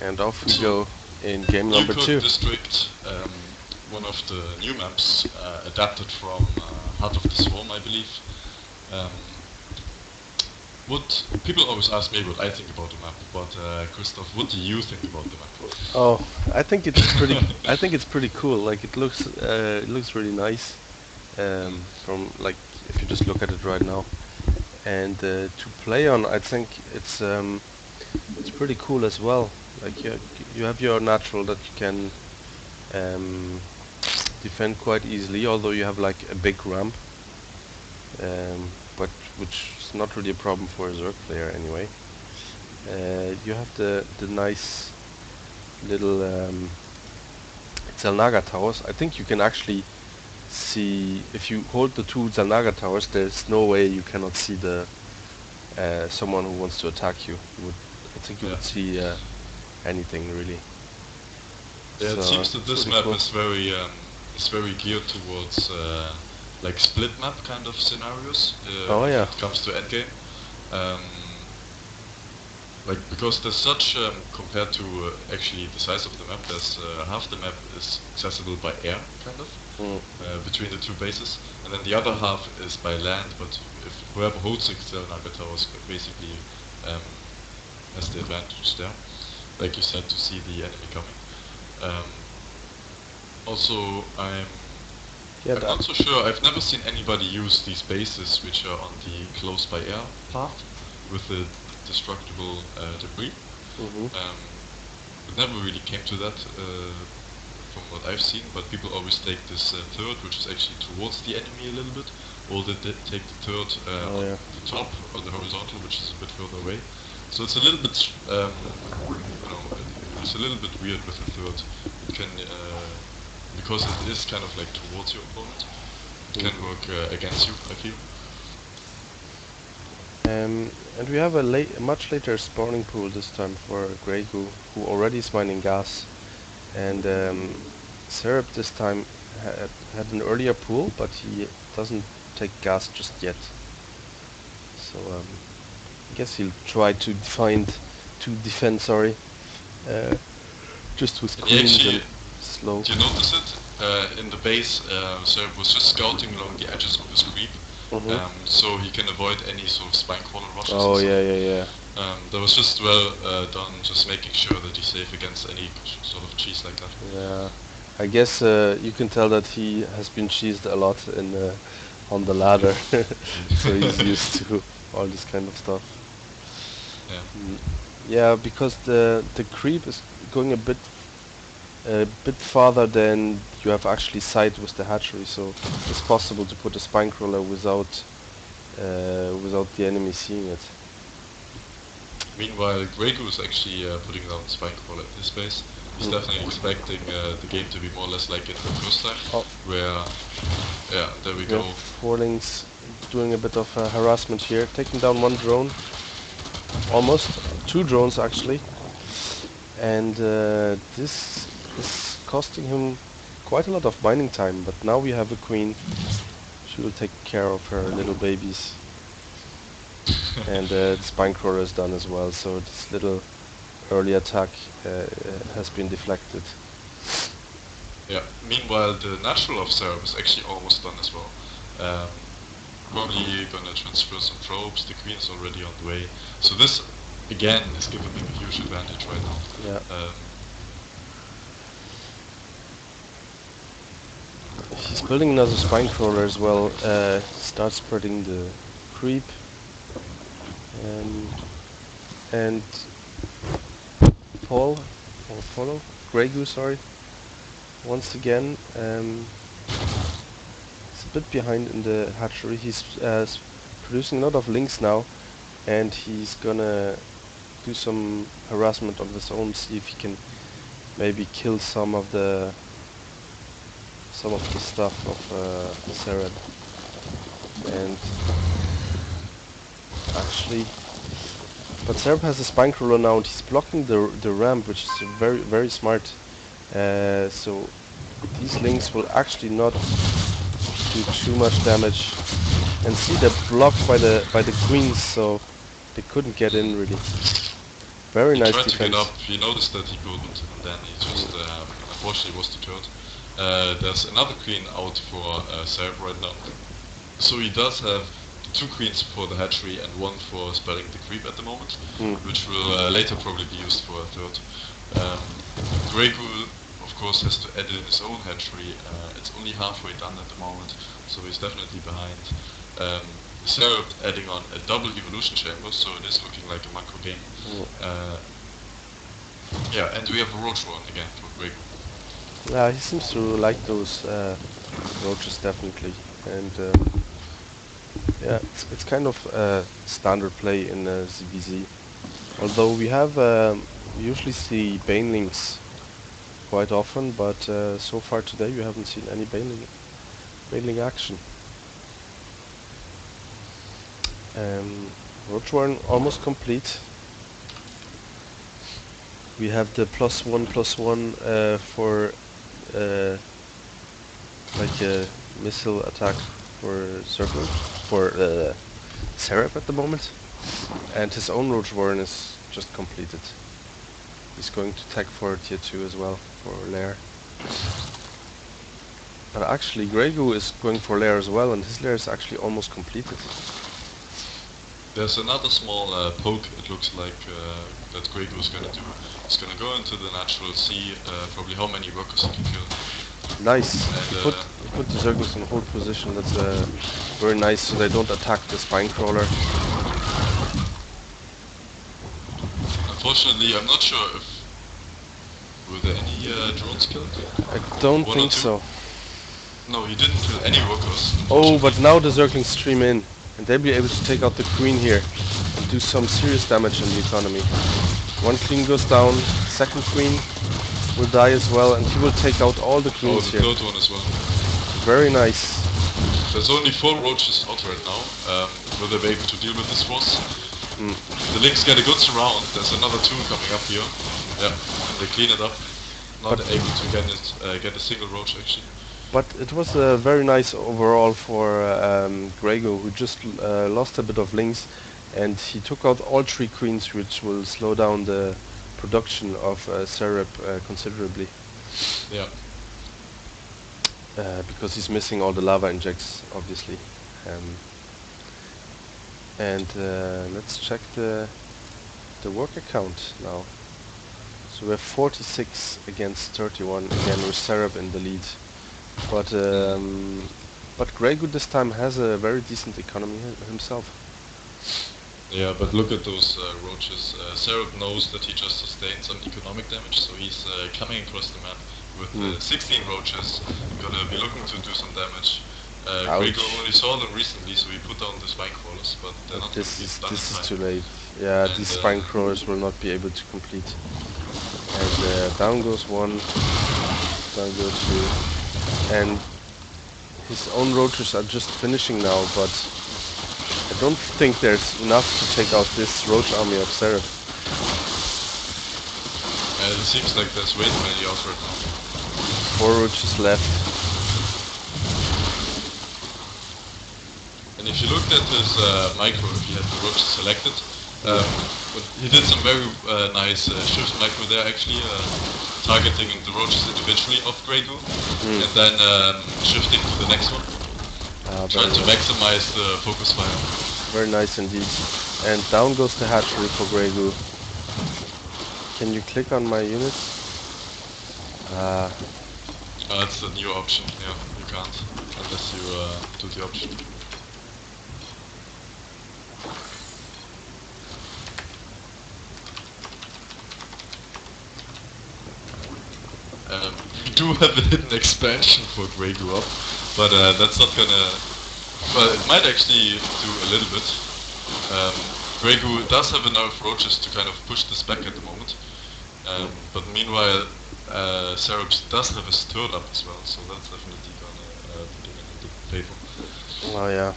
And off we So, go in game number Newport 2. District, one of the new maps adapted from Heart of the Swarm, I believe. Um, what people always ask me what I think about the map, but Christoph, what do you think about the map? Oh, I think it's pretty. I think it's pretty cool. Like it looks really nice. From like if you just look at it right now, and to play on, I think it's pretty cool as well. Like you have your natural that you can um, defend quite easily, although you have like a big ramp, but which is not really a problem for a Zerg player anyway. You have the nice little Zalnaga towers. I think you can actually see if you hold the two Zalnaga towers. There's no way you cannot see the someone who wants to attack you. You would, I think, you Yeah. would see anything really. Yeah, it So seems that it's this really map cool. is very geared towards like split map kind of scenarios Oh if yeah. it comes to endgame. Um, like because there's such compared to actually the size of the map, there's half the map is accessible by air kind of Mm. between the two bases, and then the other half is by land. But if whoever holds the Naga towers basically um, has the advantage there, like you said, to see the enemy coming. Um, Also, Yeah. I'm not so sure. I've never seen anybody use these bases which are on the close by air path with the destructible debris. Mhm. Um, it never really came to that from what I've seen, but people always take this third, which is actually towards the enemy a little bit, or they take the third Oh on yeah. the top, on the horizontal, which is a bit further away. So it's a little bit, it's a little bit weird with the third. It can because it is kind of like towards your opponent, it can Mhm. work against you, I feel. And we have a much later spawning pool this time for Graygoo, who already is mining gas, and Cereb this time had an earlier pool, but he doesn't take gas just yet. So I guess he'll try to defend. Sorry, uh, just with And he queens and actually, slow. do you notice it? In the base, Cereb was just scouting along the edges of his creep, Mhm. so he can avoid any sort of spine crawler rushes and Oh stuff. yeah, yeah, yeah. That was just well done, just making sure that he's safe against any sort of cheese like that. Yeah. I guess you can tell that he has been cheesed a lot in on the ladder, so he's used to all this kind of stuff. Yeah. Mm. Yeah, because the creep is going a bit farther than you have actually sight with the hatchery, so it's possible to put a spine crawler without the enemy seeing it. Meanwhile, Graygoo is actually putting down spine crawler at his base. He's Mm. definitely expecting the game to be more or less like it the first time, Oh, where, yeah, there we we have go. Forlings doing a bit of harassment here, taking down one drone, almost two drones actually, and this is costing him quite a lot of mining time. But now we have a queen; she will take care of her little babies, and the spine crawler is done as well. So this little early attack has been deflected. Yeah. Meanwhile, the natural of Cereb is actually almost done as well. Um, Probably gonna transfer some probes. The queen is already on the way. So this again is giving him a huge advantage right now. Yeah, Um, he's building another spine crawler as well. Start spreading the creep, um, and Paul or Polo Graygoo, sorry, once again. He's a bit behind in the hatchery. He's producing a lot of links now, and he's gonna do some harassment of his own, see if he can maybe kill some of the stuff of Cereb. And actually, but Cereb has a spine crawler now, and he's blocking the ramp, which is very smart. So these links will actually not do too much damage. And see, they're blocked by the queens, so they couldn't get in really. Very He nice tried to get defense. up, he noticed that he couldn't, and then he just, unfortunately was deterred. There's another queen out for Cereb right now. So he does have two queens for the hatchery and one for spelling the creep at the moment, Mm. which will later probably be used for a third. Graygoo, of course, has to add in his own hatchery. It's only halfway done at the moment, so he's definitely behind. Cereb adding on a double evolution chamber, so it is looking like a macro game. Yeah, and we have a roach one again for Graygoo. Yeah, he seems to like those roaches definitely, and yeah, it's kind of standard play in ZBZ. Although we usually see banelings quite often, but so far today we haven't seen any baneling action. Roach one almost complete. We have the +1/+1 for like a missile attack for circle for Cereb at the moment, and his own Roach Warren is just completed. He's going to tech for tier 2 as well for lair. But actually Graygoo is going for lair as well, and his lair is actually almost completed. There's another small poke, it looks like, that Graygoo is gonna do. He's gonna go into the natural, see probably how many workers he can kill. Nice. And, He put the Zerglings in hold position. That's very nice, so they don't attack the spine crawler. Unfortunately, I'm not sure if were there any drones killed. I don't One or think two? so. No, he didn't kill any workers. Oh, but now the Zerglings stream in, and they'll be able to take out the queen here and do some serious damage in the economy. One queen goes down, second queen will die as well, and he will take out all the Oh, queens the here. third one as well. Very nice. There's only 4 roaches out right now. Will they be able to deal with this force? The Lynx get a good surround. There's another 2 coming up here. Yeah, and they clean it up. Not But- able to get a single roach actually. But it was very nice overall for Graygoo, who just lost a bit of links, and he took out all 3 queens, which will slow down the production of Cereb considerably. Yeah. Because he's missing all the lava injects, obviously. And let's check the work account now. So we have 46 against 31, again with Cereb in the lead. But Graygoo this time has a very decent economy himself. Yeah, but look at those roaches. Cereb knows that he just sustained some economic damage, so he's coming across the map with 16 roaches. Gonna be looking to do some damage. Graygoo only saw them recently, so he put down the spine crawlers, but they're not gonna be done in This is time. too late. Yeah, And, these spine crawlers will not be able to complete. And down goes one, down goes 2. And his own roaches are just finishing now, but I don't think there's enough to take out this roach army of Cereb. It seems like there's way too many out right now. 4 roaches left. And if you looked at his micro, if he had the roaches selected, but he did some very nice shift micro there actually, targeting the roaches individually of Graygoo, and then shifting to the next one, trying to maximize the focus fire. Very nice indeed. And down goes the hatchery for Graygoo. Can you click on my units? That's the new option, yeah, you can't, unless you do the option. We do have a hidden expansion for Graygoo up, but that's not gonna... Well, it might actually do a little bit. Graygoo does have enough roaches to kind of push this back at the moment. But meanwhile, Cereb does have his third up as well, so that's definitely gonna put him in the favor. Oh yeah.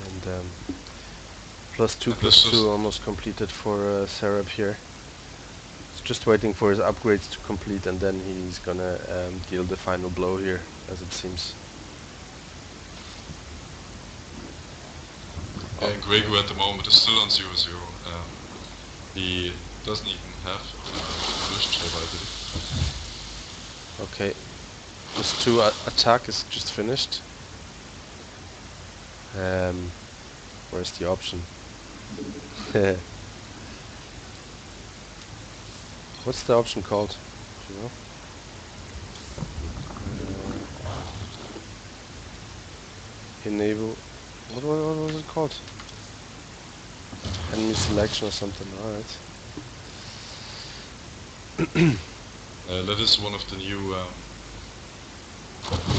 And +2/+2 almost completed for Cereb here. He's just waiting for his upgrades to complete, and then he's gonna deal the final blow here, as it seems. And Graygoo at the moment is still on 0-0. He doesn't even have first Cereb, I believe. Okay. This 2 attack is just finished. Where's the option? What's the option called? Do you know? Enable. What was it called? Enemy selection or something. Alright. That is one of the new.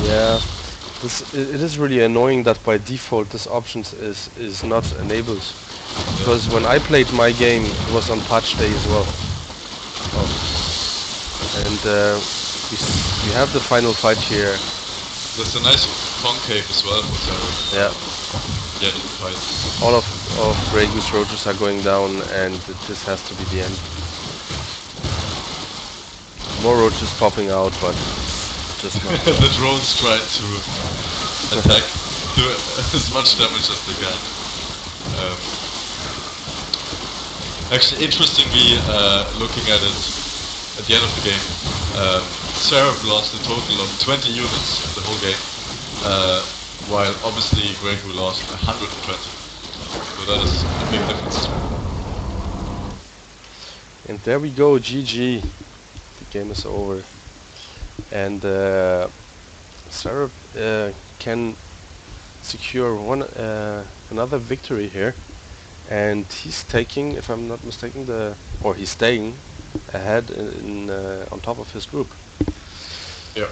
Yeah. It is really annoying that by default this option is not enabled. Because when I played my game, it was on patch day as well. Oh. And we have the final fight here. There's a nice concave as well for Cereb. Yeah. Yeah, the fight. All of Graygoo's roaches are going down, and this has to be the end. More roaches popping out, but just not. The drones try to attack, do as much damage as they can. Actually, interestingly, looking at it at the end of the game, Cereb lost a total of 20 units in the whole game, while obviously Graygoo lost 120. So that is a big difference. And there we go, GG. The game is over. And Cereb can secure another victory here. And he's taking, if I'm not mistaken, he's staying ahead on top of his group. Yeah.